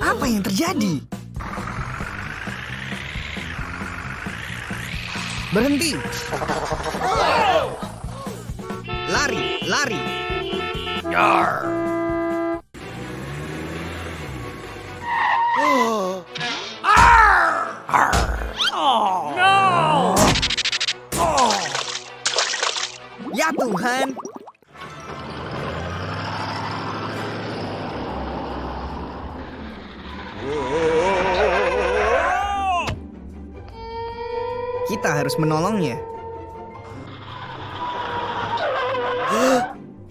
Apa yang terjadi? Berhenti. Lari, lari. Ya Tuhan. Kita harus menolongnya.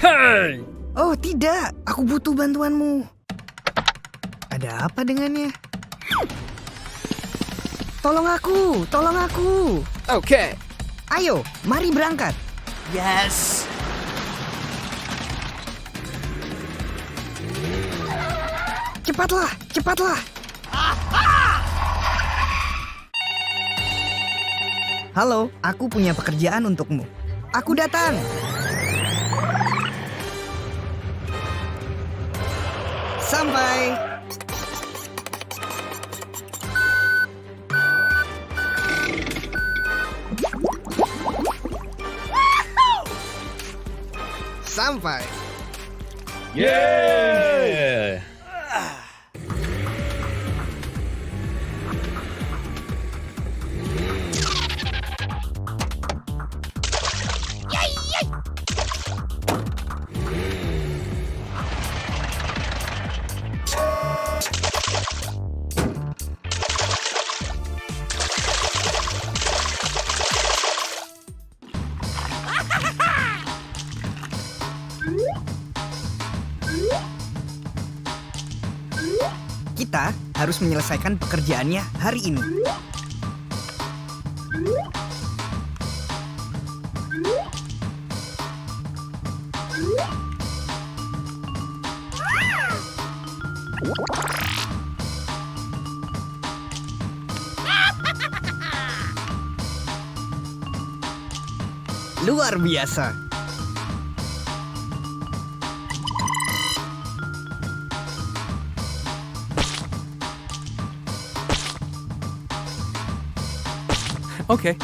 Hey! Oh tidak, aku butuh bantuanmu. Ada apa dengannya? Tolong aku, tolong aku. Okay. Ayo, mari berangkat. Yes. Cepatlah, cepatlah. Halo, aku punya pekerjaan untukmu. Aku datang. Sampai. Sampai. Yeah. Kita harus menyelesaikan pekerjaannya hari ini. Luar biasa. Okay.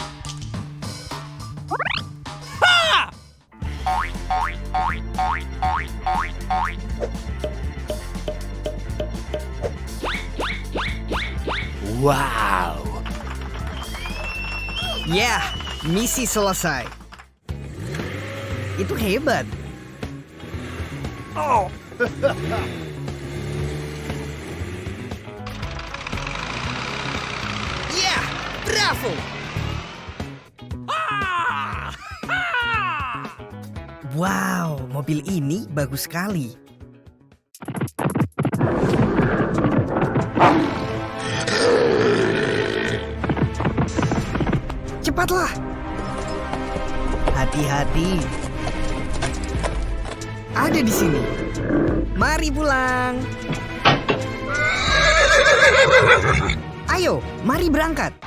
Wow. Ya, misi selesai. Itu hebat. Oh. Ya, bravo. Wow, mobil ini bagus sekali. Cepatlah. Hati-hati. Ada di sini. Mari pulang. Ayo, mari berangkat.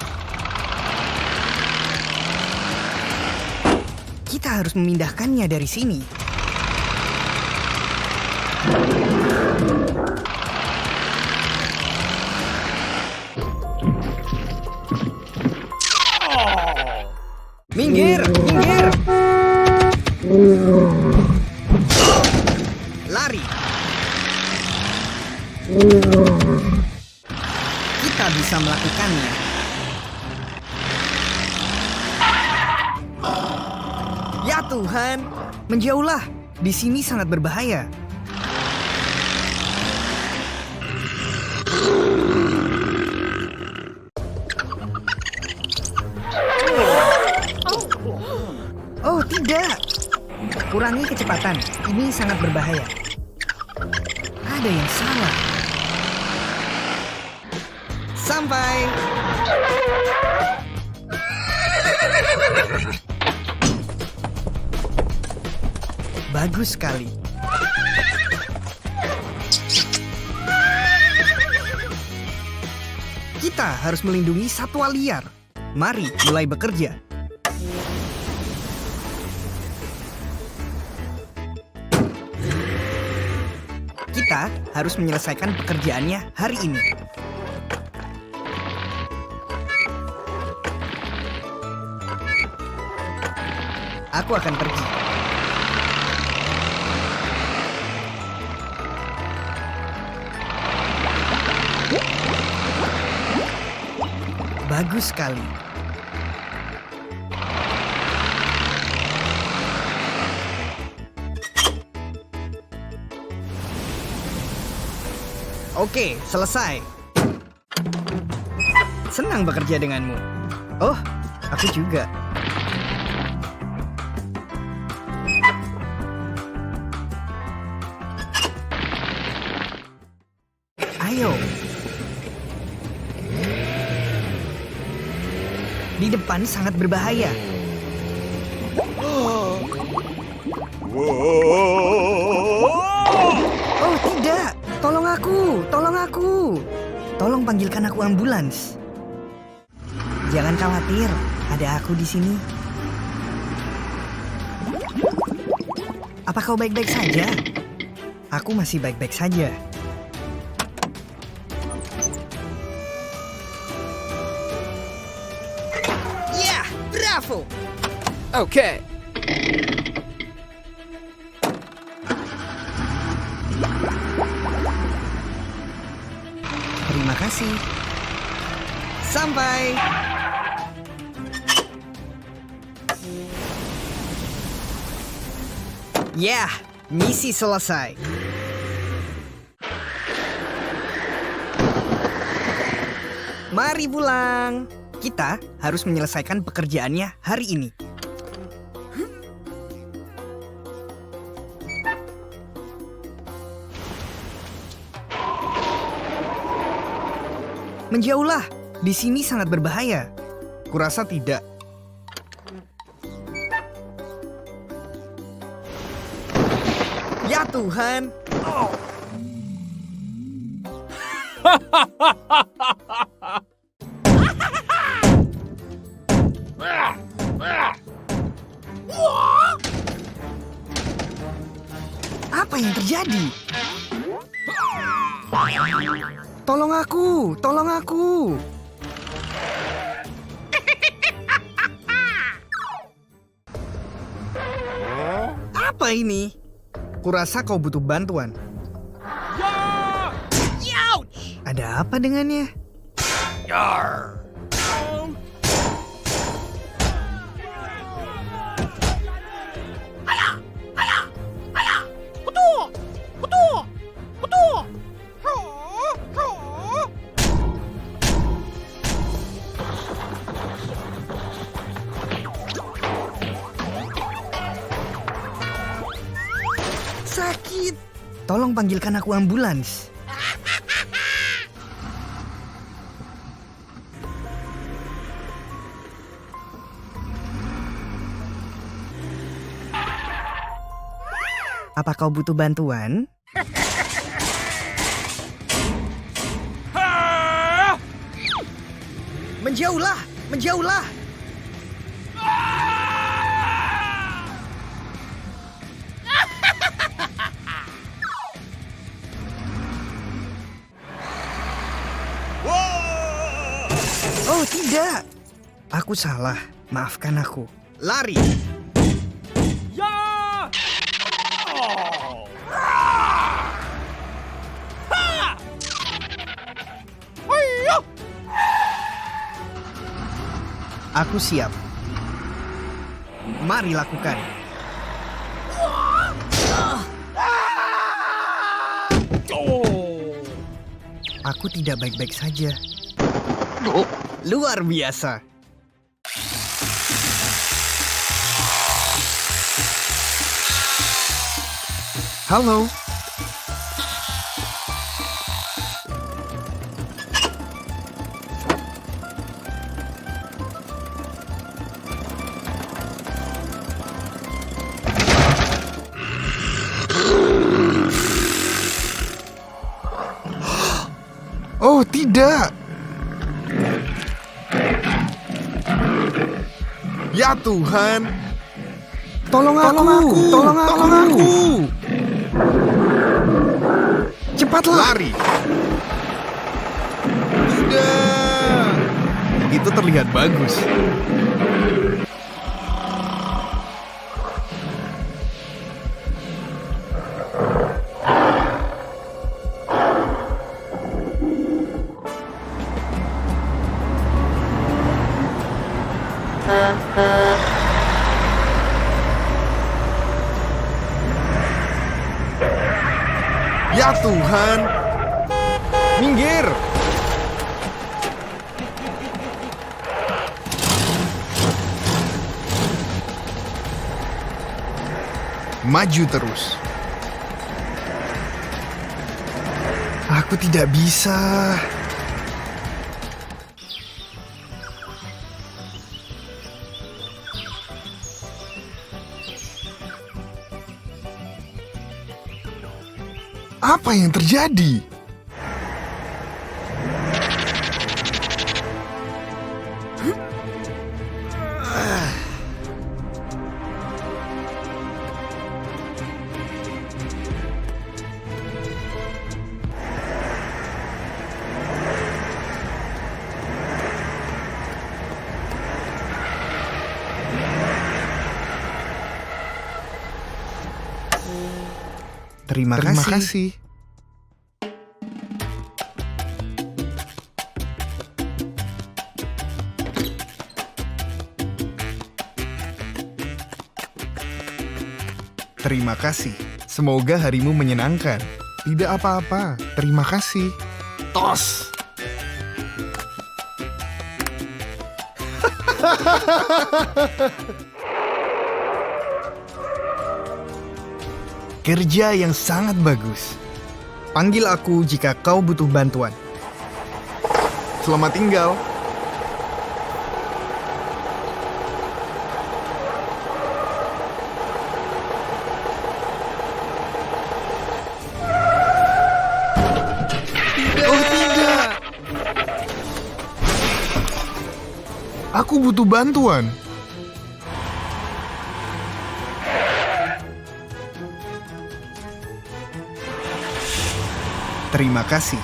Kita harus memindahkannya dari sini. Minggir, minggir. Lari. Kita bisa melakukannya. Ya Tuhan, menjauhlah. Di sini sangat berbahaya. Oh tidak, kurangi kecepatan. Ini sangat berbahaya. Ada yang salah. Sampai. Bagus sekali. Kita harus melindungi satwa liar. Mari mulai bekerja. Kita harus menyelesaikan pekerjaannya hari ini. Aku akan pergi. Bagus sekali. Oke, selesai. Senang bekerja denganmu. Oh, aku juga. Ayo. Di depan sangat berbahaya. Oh tidak, tolong aku, tolong aku. Tolong panggilkan aku ambulans. Jangan khawatir, ada aku di sini. Apa kau baik-baik saja? Aku masih baik-baik saja. Ya, bravo. Okay. Terima kasih. Sampai. Ya, misi selesai. Mari pulang. Kita harus menyelesaikan pekerjaannya hari ini. Menjauhlah, di sini sangat berbahaya. Kurasa tidak. Ya Tuhan. Oh. Apa yang terjadi? Tolong aku, tolong aku. Apa ini? Kurasa kau butuh bantuan. Ada apa dengannya? Sakit. Tolong panggilkan aku ambulans. Apa kau butuh bantuan? Menjauhlah, menjauhlah. Oh tidak, aku salah. Maafkan aku. Lari. Aku siap. Mari lakukan. Aku tidak baik-baik saja. Luar biasa. Halo. Oh, tidak. Ya Tuhan. Tolong aku. Tolong aku. Cepatlah! Lari! Tidak! Itu terlihat bagus. Ya Tuhan! Minggir! Maju terus. Aku tidak bisa. Apa yang terjadi? Terima kasih. Terima kasih. Semoga harimu menyenangkan. Tidak apa-apa. Terima kasih. Tos. Kerja yang sangat bagus. Panggil aku jika kau butuh bantuan. Selamat tinggal. Oh tidak. Aku butuh bantuan. Terima kasih.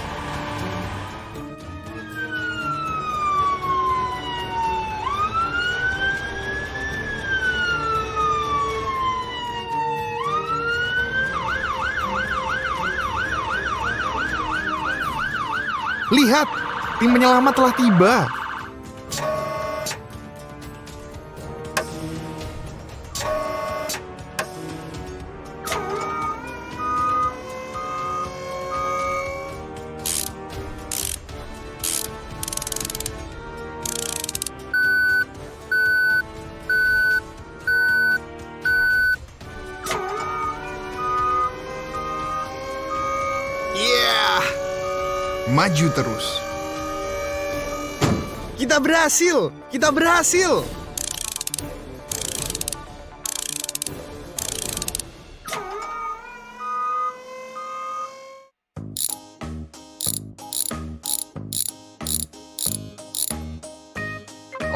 Lihat, tim penyelamat telah tiba. Maju terus. Kita berhasil! Kita berhasil!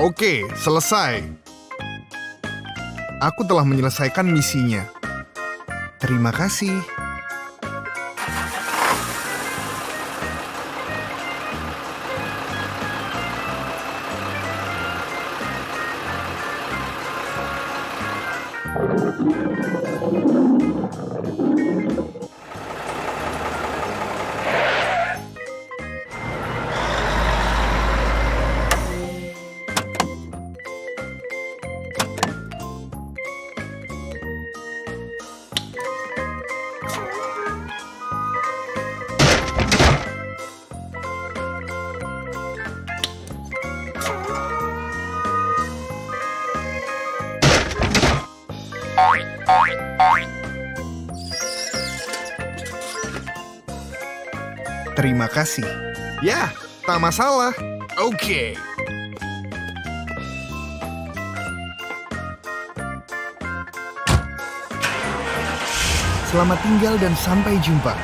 Oke, selesai. Aku telah menyelesaikan misinya. Terima kasih. Terima kasih. Ya, tak masalah. Oke. Selamat tinggal dan sampai jumpa.